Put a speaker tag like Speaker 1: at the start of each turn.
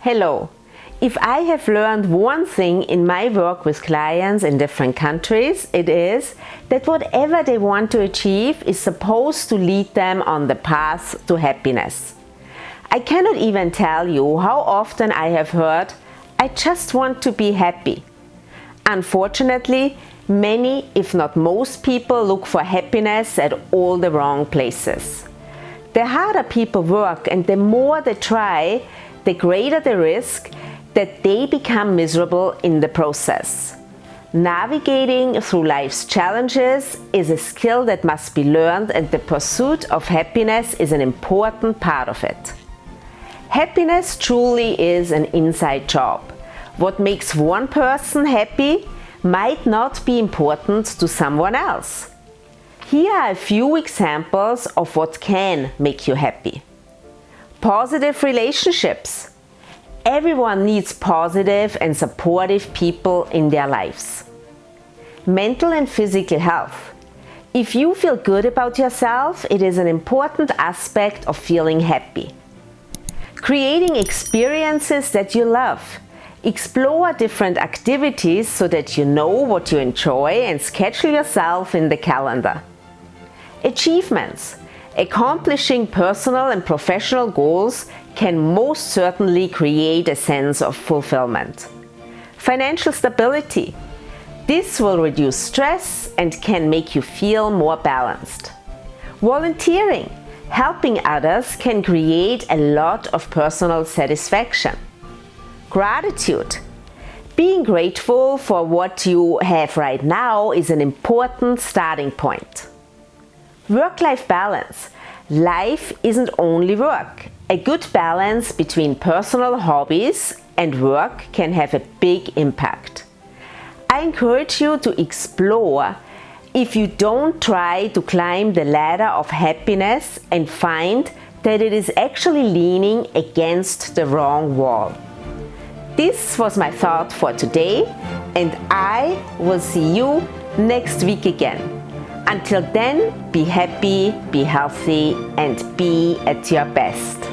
Speaker 1: Hello. If I have learned one thing in my work with clients in different countries, it is that whatever they want to achieve is supposed to lead them on the path to happiness. I cannot even tell you how often I have heard, "I just want to be happy." Unfortunately, many, if not most people, look for happiness at all the wrong places. The harder people work and the more they try, the greater the risk that they become miserable in the process. Navigating through life's challenges is a skill that must be learned, and the pursuit of happiness is an important part of it. Happiness truly is an inside job. What makes one person happy might not be important to someone else. Here are a few examples of what can make you happy. Positive relationships. Everyone needs positive and supportive people in their lives. Mental and physical health. If you feel good about yourself, it is an important aspect of feeling happy. Creating experiences that you love. Explore different activities so that you know what you enjoy and schedule yourself in the calendar. Achievements. Accomplishing personal and professional goals can most certainly create a sense of fulfillment. Financial stability. This will reduce stress and can make you feel more balanced. Volunteering. Helping others can create a lot of personal satisfaction. Gratitude. Being grateful for what you have right now is an important starting point. Work-life balance. Life isn't only work. A good balance between personal hobbies and work can have a big impact. I encourage you to explore if you don't try to climb the ladder of happiness and find that it is actually leaning against the wrong wall. This was my thought for today, and I will see you next week again. Until then, be happy, be healthy, and be at your best.